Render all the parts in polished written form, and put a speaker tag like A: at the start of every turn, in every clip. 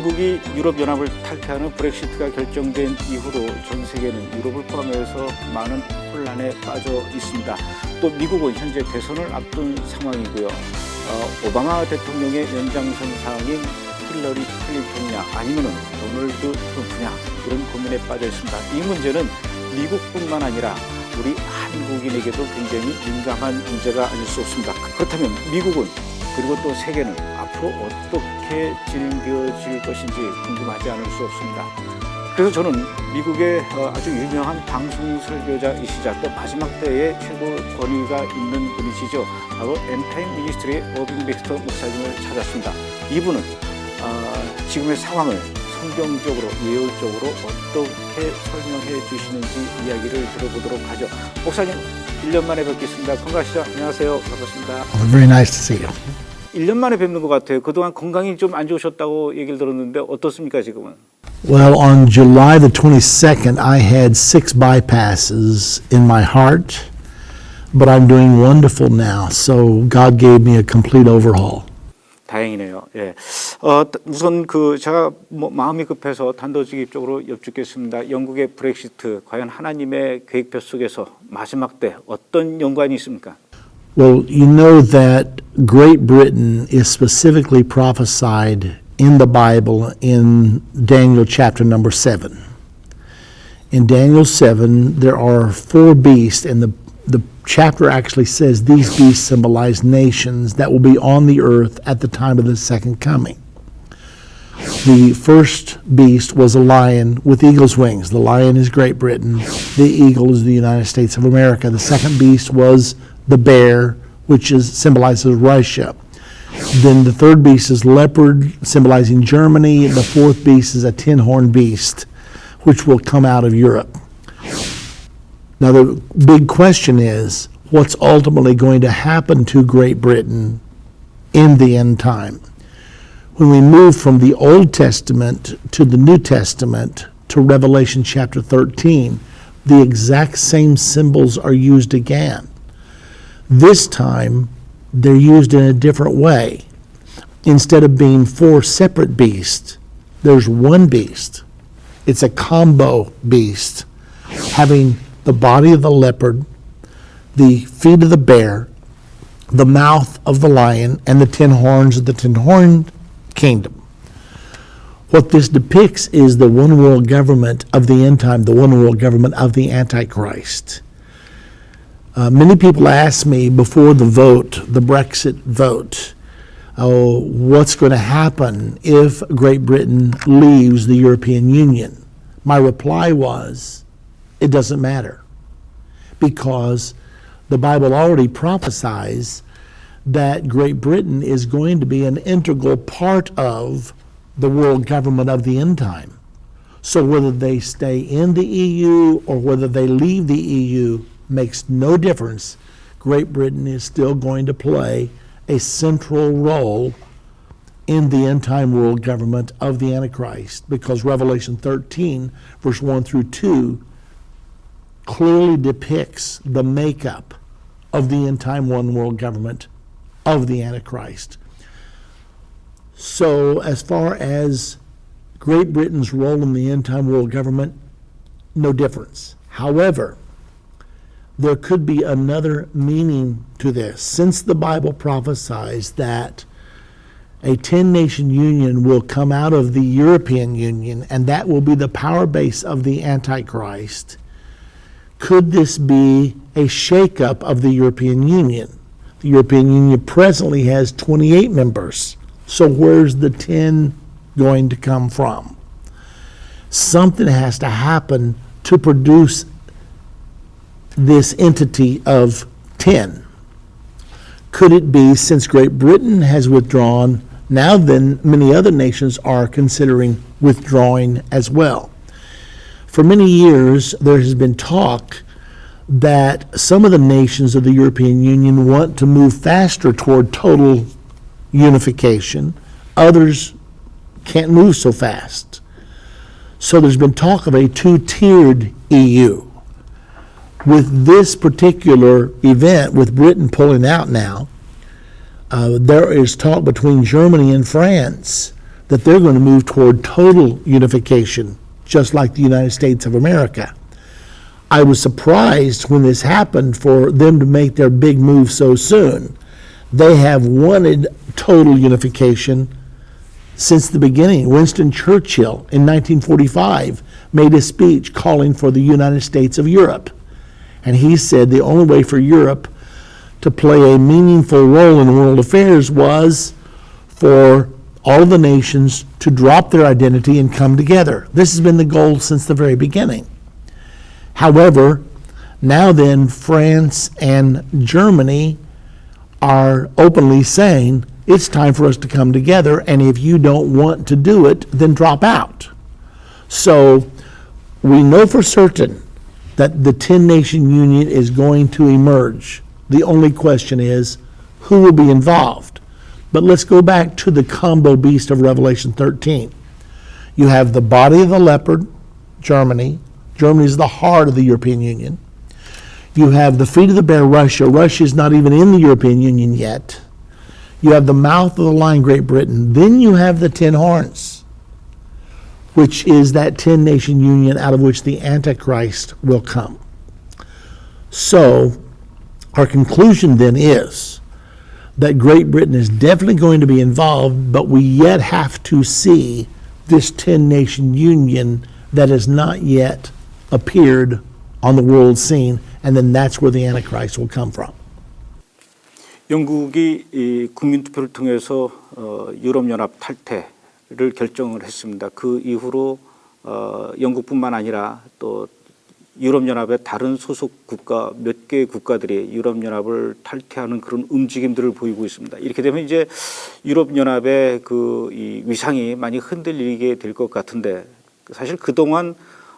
A: 영국이 유럽연합을 탈퇴하는 브렉시트가 결정된 이후로 전 세계는 유럽을 포함해서 많은 혼란에 빠져 있습니다. 또 미국은 현재 대선을 앞둔 상황이고요. 오바마 대통령의 연장선 사항인 힐러리 클린턴이냐 아니면 도널드 트럼프냐 이런 고민에 빠져 있습니다. 이 문제는 미국뿐만 아니라 우리 한국인에게도 굉장히 민감한 문제가 아닐 수 없습니다. 그렇다면 미국은 그리고 또 세계는 앞으로 어떻게 진행되어질 것인지 궁금하지 않을 수 없습니다. 그래서 저는 미국의 아주 유명한 방송 설교자이시자 또 마지막 때의 최고 권위가 있는 분이시죠. 바로 엔타임 미니스트리의 어빙 백스터 목사님을 찾았습니다. 이분은 지금의 상황을 성경적으로 예언적으로 어떻게 설명해 주시는지 이야기를 들어보도록 하죠. 목사님 1년 만에 뵙겠습니다. 건강하시죠? 안녕하세요. 반갑습니다.
B: Very nice to see you.
A: 1년 만에 뵙는 것 같아요. 그동안 건강이 좀 안 좋으셨다고 얘기를 들었는데 어떻습니까 지금은?
B: Well, on July the 22nd, I had 6 bypasses in my heart, but I'm doing wonderful now. So God gave me a complete overhaul.
A: 다행이네요. 예. 우선 제가 마음이 급해서 단도직입적으로 여쭙겠습니다. 영국의 브렉시트 과연 하나님의 계획표 속에서 마지막 때 어떤 연관이 있습니까?
B: Well, you know that Great Britain is specifically prophesied in the Bible in Daniel chapter number 7. In Daniel 7, there are 4 beasts, and the chapter actually says these beasts symbolize nations that will be on the earth at the time of the second coming. The first beast was a lion with eagle's wings. The lion is Great Britain. The eagle is the United States of America. The second beast was the bear, which symbolizes Russia. Then the third beast is leopard, symbolizing Germany. The fourth beast is a 10-horned beast, which will come out of Europe. Now the big question is, what's ultimately going to happen to Great Britain in the end time? When we move from the Old Testament to the New Testament to Revelation chapter 13, the exact same symbols are used again. This time, they're used in a different way. Instead of being 4 separate beasts, there's one beast. It's a combo beast, having the body of the leopard, the feet of the bear, the mouth of the lion, and the 10 horns of the 10-horned kingdom. What this depicts is the one world government of the end time, the one world government of the Antichrist. Many people ask me before the vote, the Brexit vote, what's going to happen if Great Britain leaves the European Union? My reply was, it doesn't matter, because the Bible already prophesies that Great Britain is going to be an integral part of the world government of the end time. So whether they stay in the EU or whether they leave the EU makes no difference. Great Britain is still going to play a central role in the end time world government of the Antichrist, because Revelation 13, verse 1 through 2, clearly depicts the makeup of the end time one world government of the Antichrist. So as far as Great Britain's role in the end time world government, no difference. However, there could be another meaning to this. Since the Bible prophesies that a 10-nation union will come out of the European Union, and that will be the power base of the Antichrist, could this be a shakeup of the European Union? The European Union presently has 28 members. So where's the 10 going to come from? Something has to happen to produce this entity of 10. Could it be, since Great Britain has withdrawn, now then many other nations are considering withdrawing as well? For many years, there has been talk that some of the nations of the European Union want to move faster toward total unification. Others can't move so fast. So there's been talk of a 2-tiered EU. With this particular event, with Britain pulling out now, there is talk between Germany and France that they're going to move toward total unification, just like the United States of America. I was surprised when this happened for them to make their big move so soon. They have wanted total unification since the beginning. Winston Churchill in 1945 made a speech calling for the United States of Europe. And he said the only way for Europe to play a meaningful role in world affairs was for all of the nations to drop their identity and come together. This has been the goal since the very beginning. However, now then, France and Germany are openly saying it's time for us to come together, and if you don't want to do it, then drop out. So we know for certain that the 10-nation union is going to emerge. The only question is, who will be involved? But let's go back to the combo beast of Revelation 13. You have the body of the leopard, Germany. Germany is the heart of the European Union. You have the feet of the bear, Russia. Russia is not even in the European Union yet. You have the mouth of the lion, Great Britain. Then you have the 10 horns, which is that 10-nation union out of which the Antichrist will come. So our conclusion then is that Great Britain is definitely going to be involved, but we yet have to see this 10-nation union that has not yet appeared on the world scene, and then that's where the Antichrist will come from.
A: 영국이 이 국민투표를 통해서 유럽연합 탈퇴를 결정을 했습니다. 그 이후로 영국뿐만 아니라 또 유럽연합의 다른 소속 국가 몇 개의 국가들이 유럽연합을 탈퇴하는 그런 움직임들을 보이고 있습니다. 이렇게 되면 이제 유럽연합의 이 위상이 많이 흔들리게 될 것 같은데, 사실 그동안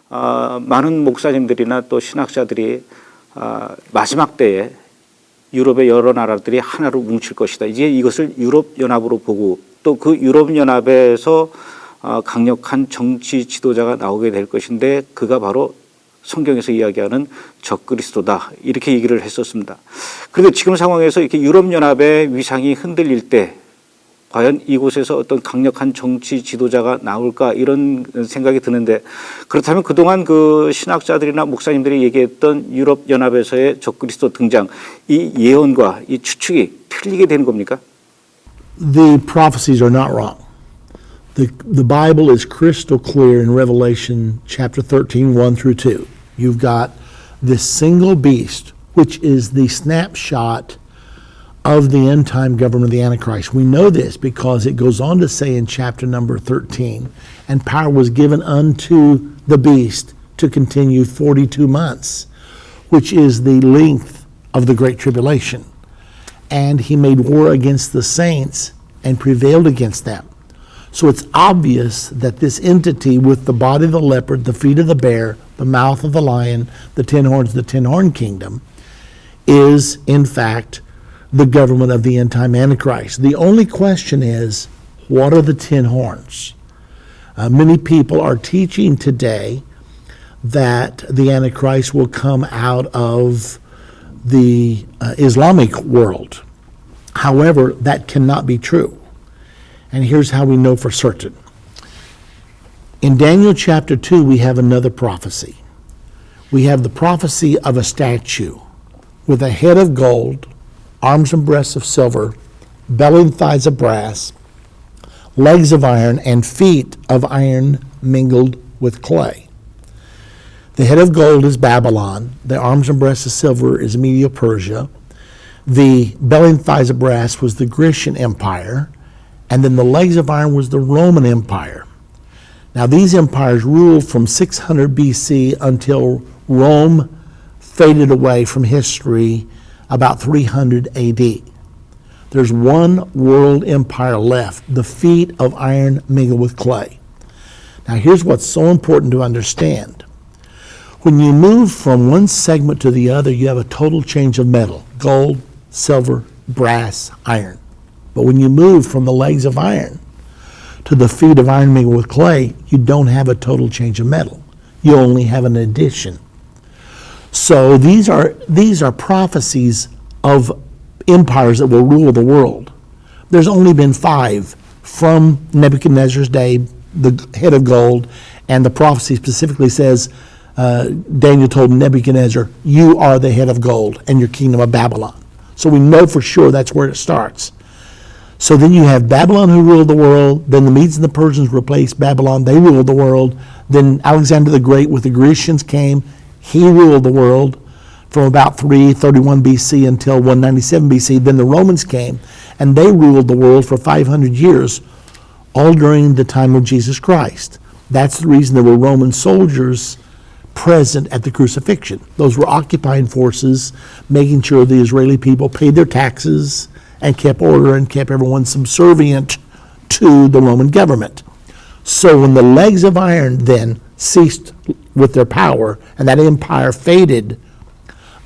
A: 많은 목사님들이나 또 신학자들이 마지막 때에 유럽의 여러 나라들이 하나로 뭉칠 것이다. 이제 이것을 유럽연합으로 보고 또 그 유럽연합에서 강력한 정치 지도자가 나오게 될 것인데, 그가 바로 성경에서 이야기하는 적그리스도다, 이렇게 얘기를 했었습니다. 그런데 지금 상황에서 이렇게 유럽연합의 위상이 흔들릴 때 과연 이곳에서 어떤 강력한 정치 지도자가 나올까, 이런 생각이 드는데, 그렇다면 그동안 그 신학자들이나 목사님들이 얘기했던 유럽연합에서의 적그리스도 등장, 이 예언과 이 추측이 틀리게 되는 겁니까?
B: The prophecies are not wrong. The Bible is crystal clear in Revelation chapter 13, 1 through 2. You've got this single beast, which is the snapshot of the end-time government of the Antichrist. We know this because it goes on to say in chapter number 13, and power was given unto the beast to continue 42 months, which is the length of the Great Tribulation. And he made war against the saints and prevailed against them. So it's obvious that this entity with the body of the leopard, the feet of the bear, the mouth of the lion, the 10 horns, the 10-horn kingdom, is in fact the government of the end-time Antichrist. The only question is, what are the 10 horns? Many people are teaching today that the Antichrist will come out of the Islamic world. However, that cannot be true. And here's how we know for certain. In Daniel chapter 2, we have another prophecy. We have the prophecy of a statue with a head of gold, arms and breasts of silver, belly and thighs of brass, legs of iron, and feet of iron mingled with clay. The head of gold is Babylon. The arms and breasts of silver is Medo-Persia. The belly and thighs of brass was the Grecian Empire. And then the legs of iron was the Roman Empire. Now these empires ruled from 600 BC until Rome faded away from history about 300 AD. There's one world empire left, the feet of iron mingled with clay. Now here's what's so important to understand. When you move from one segment to the other, you have a total change of metal: gold, silver, brass, iron. But when you move from the legs of iron to the feet of iron mingled with clay, you don't have a total change of metal. You only have an addition. So these are prophecies of empires that will rule the world. There's only been 5 from Nebuchadnezzar's day, the head of gold, and the prophecy specifically says, Daniel told Nebuchadnezzar, you are the head of gold and your kingdom of Babylon. So we know for sure that's where it starts. So then you have Babylon who ruled the world, then the Medes and the Persians replaced Babylon, they ruled the world, then Alexander the Great with the Grecians came, he ruled the world from about 331 BC until 197 BC. Then the Romans came and they ruled the world for 500 years, all during the time of Jesus Christ. That's the reason there were Roman soldiers present at the crucifixion. Those were occupying forces, making sure the Israeli people paid their taxes and kept order and kept everyone subservient to the Roman government. So when the legs of iron then ceased with their power and that empire faded,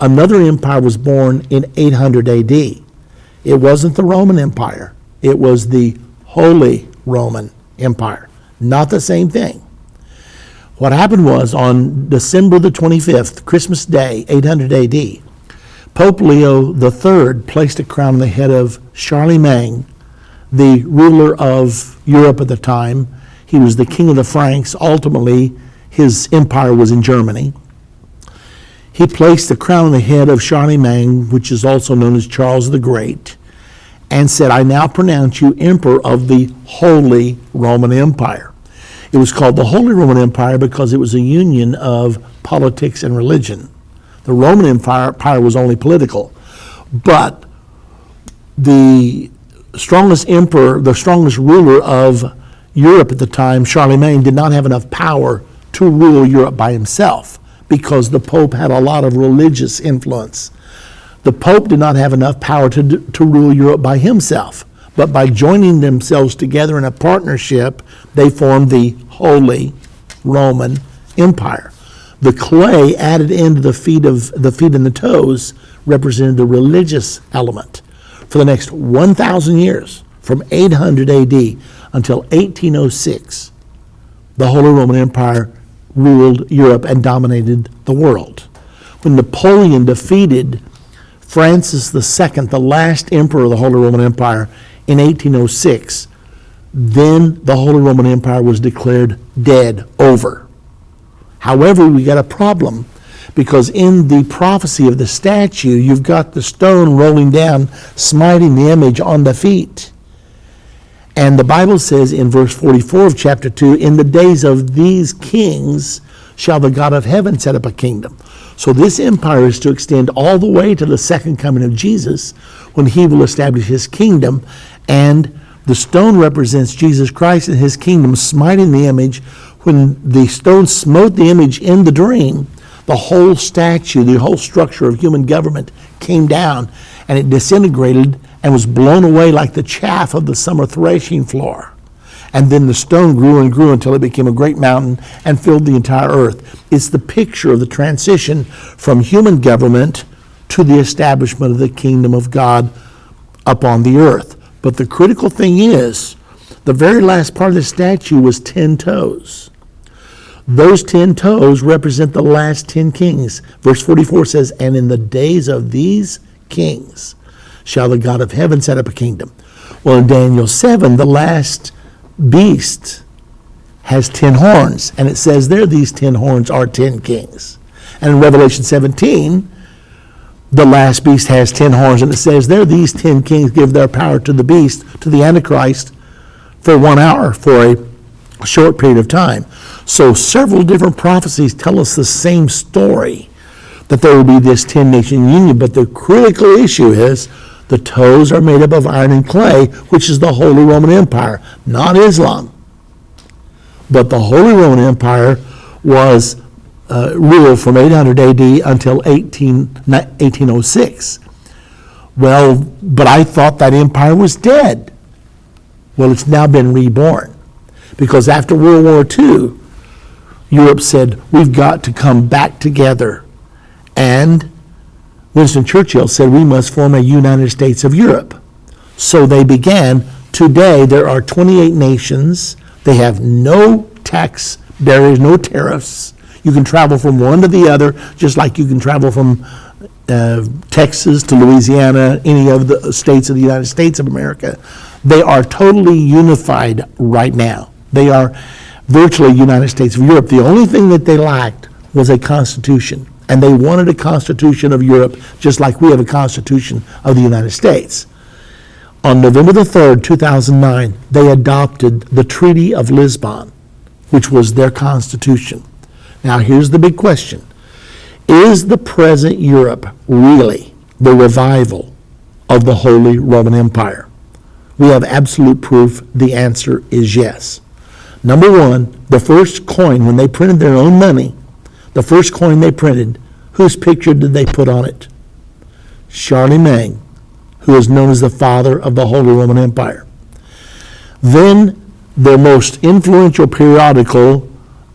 B: another empire was born in 800 AD. It wasn't the Roman Empire. It was the Holy Roman Empire. Not the same thing. What happened was on December the 25th, Christmas Day, 800 AD, Pope Leo III placed a crown on the head of Charlemagne, the ruler of Europe at the time. He was the king of the Franks. Ultimately, his empire was in Germany. He placed the crown on the head of Charlemagne, which is also known as Charles the Great, and said, I now pronounce you emperor of the Holy Roman Empire. It was called the Holy Roman Empire because it was a union of politics and religion. The Roman Empire was only political. But the strongest emperor, the strongest ruler of Europe at the time, Charlemagne, did not have enough power to rule Europe by himself because the Pope had a lot of religious influence. The Pope did not have enough power to rule Europe by himself. But by joining themselves together in a partnership, they formed the Holy Roman Empire. The clay added into the feet and the toes represented the religious element. For the next 1,000 years, from 800 AD until 1806, the Holy Roman Empire ruled Europe and dominated the world. When Napoleon defeated Francis II, the last emperor of the Holy Roman Empire, in 1806, then the Holy Roman Empire was declared dead, over. However, we got a problem because in the prophecy of the statue, you've got the stone rolling down, smiting the image on the feet. And the Bible says in verse 44 of chapter 2, in the days of these kings shall the God of heaven set up a kingdom. So this empire is to extend all the way to the second coming of Jesus, when he will establish his kingdom. And the stone represents Jesus Christ and his kingdom smiting the image. When the stone smote the image in the dream, the whole statue, the whole structure of human government came down, and it disintegrated and was blown away like the chaff of the summer threshing floor. And then the stone grew and grew until it became a great mountain and filled the entire earth. It's the picture of the transition from human government to the establishment of the kingdom of God upon the earth. But the critical thing is, the very last part of the statue was 10 toes. Those 10 toes represent the last 10 kings. Verse 44 says, and in the days of these kings shall the God of heaven set up a kingdom. Well, in Daniel 7, the last beast has 10 horns, and it says there these 10 horns are 10 kings. And in Revelation 17, the last beast has 10 horns, and it says there these 10 kings give their power to the beast, to the Antichrist, for 1 hour, for a short period of time. So several different prophecies tell us the same story, that there will be this 10-nation union. But the critical issue is the toes are made up of iron and clay, which is the Holy Roman Empire, not Islam. But the Holy Roman Empire was ruled from 800 AD until 1806. Well, but I thought that empire was dead. Well, it's now been reborn. Because after World War II, Europe said, we've got to come back together. And Winston Churchill said, we must form a United States of Europe. So they began. Today, there are 28 nations. They have no tax barriers, no tariffs. You can travel from one to the other, just like you can travel from Texas to Louisiana, any of the states of the United States of America. They are totally unified right now. They are virtually United States of Europe. The only thing that they lacked was a constitution. And they wanted a constitution of Europe just like we have a constitution of the United States. On November the 3rd, 2009, they adopted the Treaty of Lisbon, which was their constitution. Now here's the big question. Is the present Europe really the revival of the Holy Roman Empire? We have absolute proof. The answer is yes. Number one, the first coin, when they printed their own money, the first coin they printed, whose picture did they put on it? Charlemagne, who is known as the father of the Holy Roman Empire. Then their most influential periodical,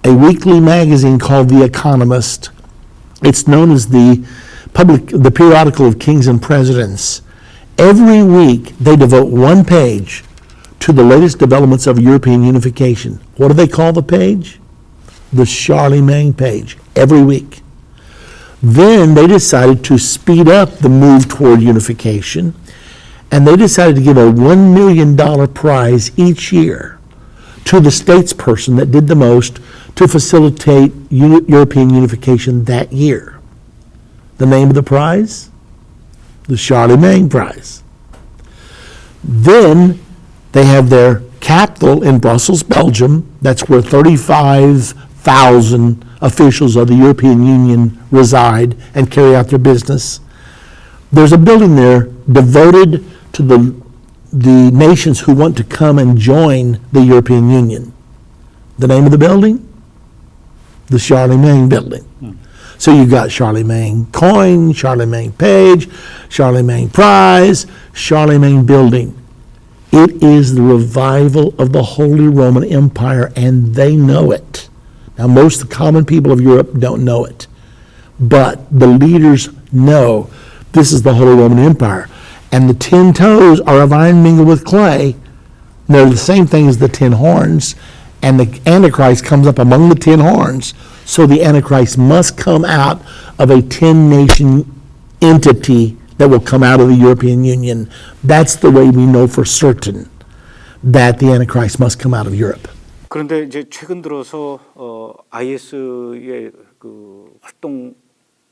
B: a weekly magazine called The Economist, it's known as the periodical of kings and presidents. Every week they devote one page to the latest developments of European unification. What do they call the page? The Charlemagne page, every week. Then they decided to speed up the move toward unification, and they decided to give a $1 million prize each year to the statesperson that did the most to facilitate European unification that year. The name of the prize? The Charlemagne Prize. Then they have their capital in Brussels, Belgium. That's where 35,000 officials of the European Union reside and carry out their business. There's a building there devoted to the nations who want to come and join the European Union. The name of the building? The Charlemagne Building. So you've got Charlemagne coin, Charlemagne page, Charlemagne prize, Charlemagne building. It is the revival of the Holy Roman Empire, and they know it. Now, most of the common people of Europe don't know it, but the leaders know this is the Holy Roman Empire. And the 10 toes are of iron mingled with clay. They're the same thing as the 10 horns, and the Antichrist comes up among the 10 horns. So the Antichrist must come out of a 10-nation entity that will come out of the European Union. That's the way we know for certain that the Antichrist must come out of Europe.
A: 그런데 이제 최근 들어서 IS의 그 활동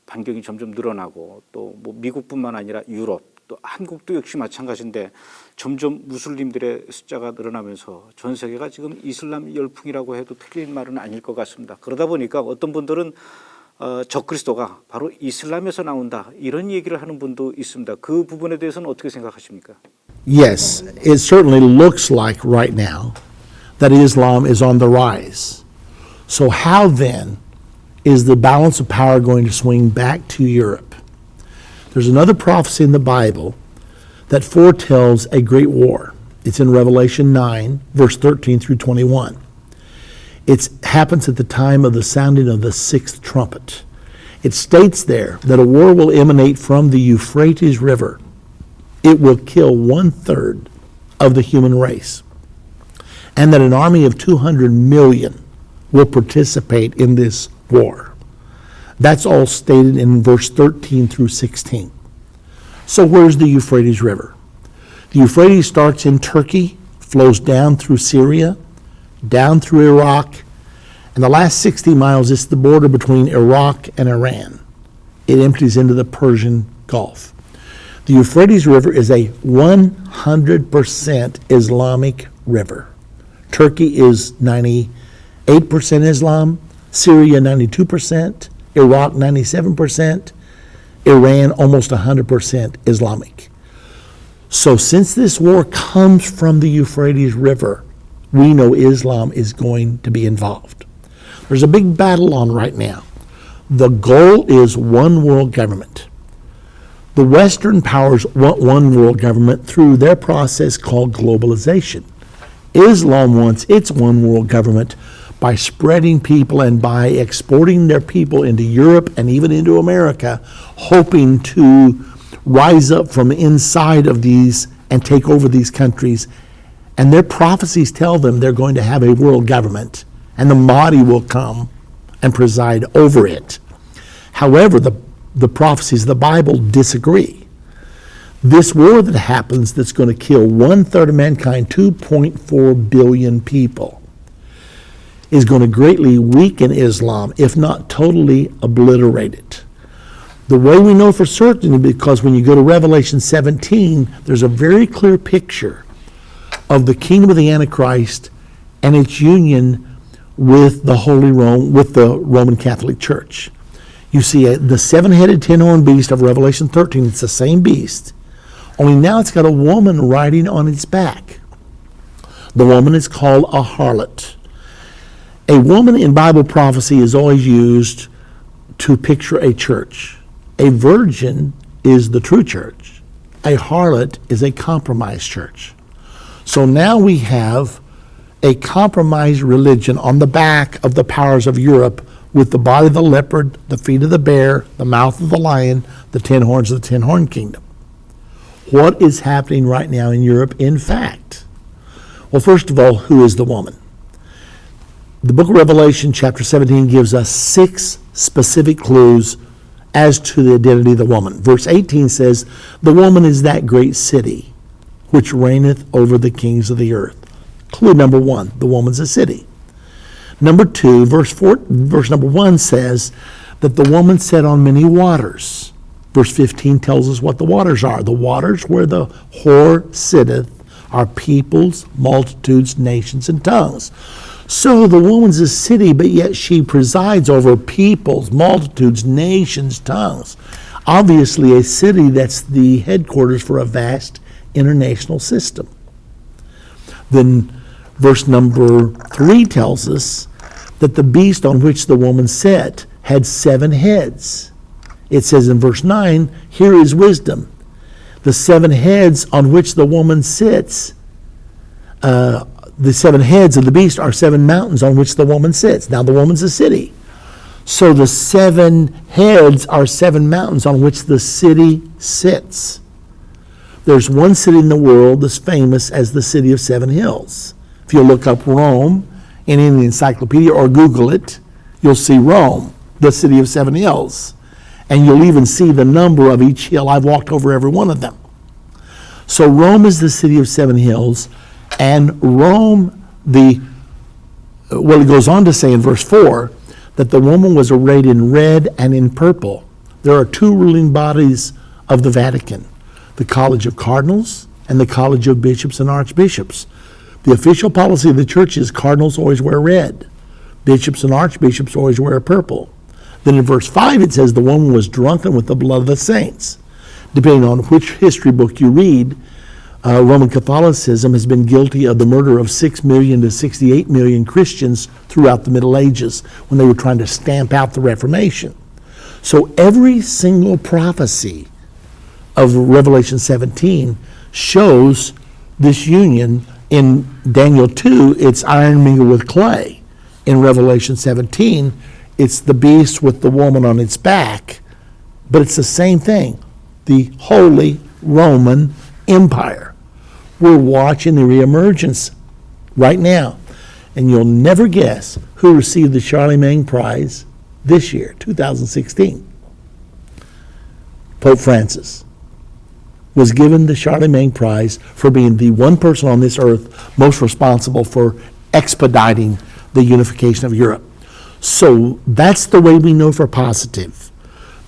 A: 반경이 점점 늘어나고 또 뭐 미국뿐만 아니라 유럽 또 한국도 역시 마찬가지인데 점점 무슬림들의 숫자가 늘어나면서 전 세계가 지금 이슬람 열풍이라고 해도 틀린 말은 아닐 것 같습니다. 그러다 보니까 어떤 분들은 적그리스도가 바로 이슬람에서 나온다 이런 얘기를 하는 분도 있습니다. 그 부분에 대해서는 어떻게 생각하십니까?
B: Yes, it certainly looks like right now that Islam is on the rise. So how then is the balance of power going to swing back to Europe? There's another prophecy in the Bible that foretells a great war. It's in Revelation 9, verse 13 through 21. It happens at the time of the sounding of the sixth trumpet. It states there that a war will emanate from the Euphrates River. It will kill 1/3 of the human race, and that an army of 200 million will participate in this war. That's all stated in verse 13 through 16. So where's the Euphrates River? The Euphrates starts in Turkey, flows down through Syria, down through Iraq, and the last 60 miles is the border between Iraq and Iran. It empties into the Persian Gulf. The Euphrates River is a 100% Islamic river. Turkey is 98% Islam, Syria 92%, Iraq 97%, Iran almost 100% Islamic. So since this war comes from the Euphrates River, we know Islam is going to be involved. There's a big battle on right now. The goal is one world government. The Western powers want one world government through their process called globalization. Islam wants its one world government by spreading people and by exporting their people into Europe and even into America, hoping to rise up from inside of these and take over these countries. And their prophecies tell them they're going to have a world government, and the Mahdi will come and preside over it. However, the prophecies of the Bible disagree. This war that happens that's going to kill 1/3 of mankind, 2.4 billion people, is going to greatly weaken Islam, if not totally obliterate it. The way we know for certain, because when you go to Revelation 17, there's a very clear picture of the kingdom of the Antichrist and its union with the Roman Catholic Church. You see the seven-headed, ten-horned beast of Revelation 13. It's the same beast, only now it's got a woman riding on its back. The woman is called a harlot. A woman in Bible prophecy is always used to picture a church. A virgin is the true church. A harlot is a compromised church. So now we have a compromised religion on the back of the powers of Europe, with the body of the leopard, the feet of the bear, the mouth of the lion, the 10 horns of the 10-horn kingdom. What is happening right now in Europe, in fact? Well, first of all, who is the woman? The book of Revelation, chapter 17, gives us 6 specific clues as to the identity of the woman. Verse 18 says, the woman is that great city which reigneth over the kings of the earth. Clue number 1, the woman's a city. Number 2, verse number 1 says that the woman sat on many waters. Verse 15 tells us what the waters are. The waters where the whore sitteth are peoples, multitudes, nations, and tongues. So the woman's a city, but yet she presides over peoples, multitudes, nations, tongues. Obviously a city that's the headquarters for a vast international system. Then verse number 3 tells us that the beast on which the woman sat had 7 heads. It says in verse 9, here is wisdom. The 7 heads on which the woman sits, the 7 heads of the beast are 7 mountains on which the woman sits. Now the woman's a city. So the 7 heads are 7 mountains on which the city sits. There's one city in the world that's famous as the city of 7 hills. If you look up Rome in the encyclopedia or Google it, you'll see Rome, the city of 7 hills. And you'll even see the number of each hill. I've walked over every one of them. So Rome is the city of 7 hills, and Rome, it goes on to say in verse 4 that the woman was arrayed in red and in purple. There are 2 ruling bodies of the Vatican, the College of Cardinals and the College of Bishops and Archbishops. The official policy of the church is cardinals always wear red. Bishops and archbishops always wear purple. Then in verse 5 it says the woman was drunken with the blood of the saints. Depending on which history book you read, Roman Catholicism has been guilty of the murder of 6 million to 68 million Christians throughout the Middle Ages when they were trying to stamp out the Reformation. So every single prophecy of Revelation 17 shows this union. In Daniel 2, it's iron mingled with clay. In Revelation 17, it's the beast with the woman on its back. But it's the same thing, the Holy Roman Empire. We're watching the reemergence right now. And you'll never guess who received the Charlemagne Prize this year, 2016. Pope Francis was given the Charlemagne Prize for being the one person on this earth most responsible for expediting the unification of Europe. So that's the way we know for positive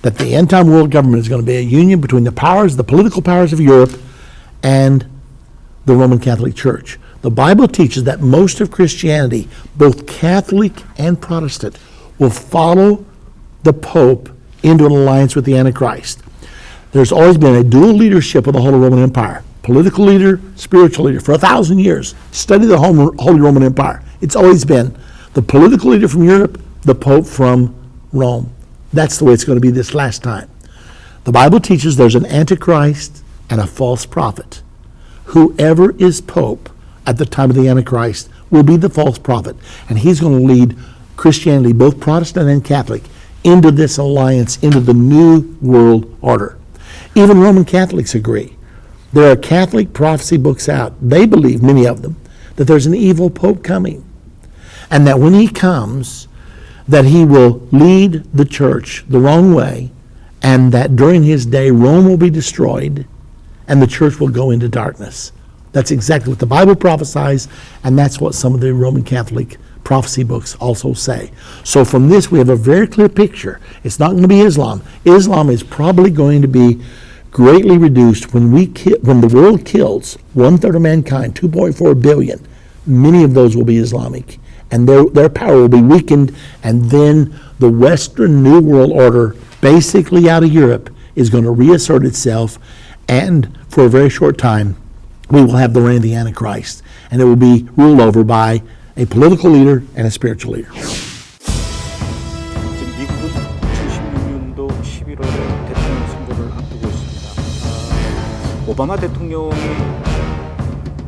B: that the end-time world government is going to be a union between the powers, the political powers of Europe, and the Roman Catholic Church. The Bible teaches that most of Christianity, both Catholic and Protestant, will follow the Pope into an alliance with the Antichrist. There's always been a dual leadership of the Holy Roman Empire. Political leader, spiritual leader. For 1,000 years, study the Holy Roman Empire. It's always been the political leader from Europe, the Pope from Rome. That's the way it's going to be this last time. The Bible teaches there's an Antichrist and a false prophet. Whoever is Pope at the time of the Antichrist will be the false prophet. And he's going to lead Christianity, both Protestant and Catholic, into this alliance, into the new world order. Even Roman Catholics agree. There are Catholic prophecy books out. They believe, many of them, that there's an evil Pope coming. And that when he comes, that he will lead the church the wrong way, and that during his day Rome will be destroyed, and the church will go into darkness. That's exactly what the Bible prophesies, and that's what some of the Roman Catholic prophecy books also say. So from this, we have a very clear picture. It's not going to be Islam. Islam is probably going to be greatly reduced when the world kills 1/3 of mankind, 2.4 billion. Many of those will be Islamic, and their power will be weakened, and then the Western New World Order, basically out of Europe, is going to reassert itself, and for a very short time, we will have the reign of the Antichrist, and it will be ruled over by a political leader and a spiritual leader.
A: 지금 미국은 2016년도 11월에 대통령 선거를 앞두고 있습니다. 오바마 대통령이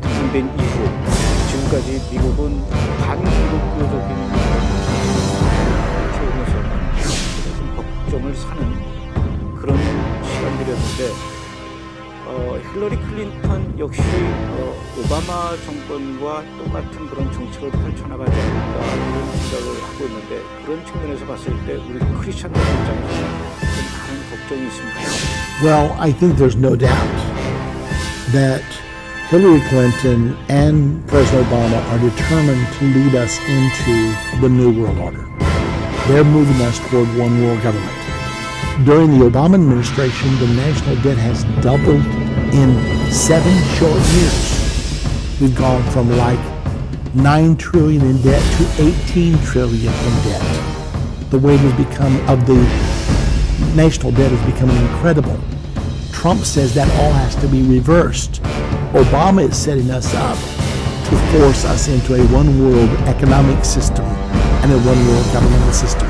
A: 당선된 이후 지금까지 미국은 반기독교적인 키우면서 걱정을 사는 그런 시간들이었는데 힐러리 클린턴 역시 오바마 정권과 똑같은 그런 정책을 펼쳐나가지 않을까 이런 생각을 하고 있는데 그런 측면에서 봤을 때 우리 크리스천들 입장에서 좀 많은 걱정이 있습니다.
B: Well, I think there's no doubt that Hillary Clinton and President Obama are determined to lead us into the New World Order. They're moving us toward one world government. During the Obama administration, the national debt has doubled in 7 short years. We've gone from like 9 trillion in debt to 18 trillion in debt. The weight has become of the national debt is becoming incredible. Trump says that all has to be reversed. Obama is setting us up to force us into a one world economic system and a one world governmental system.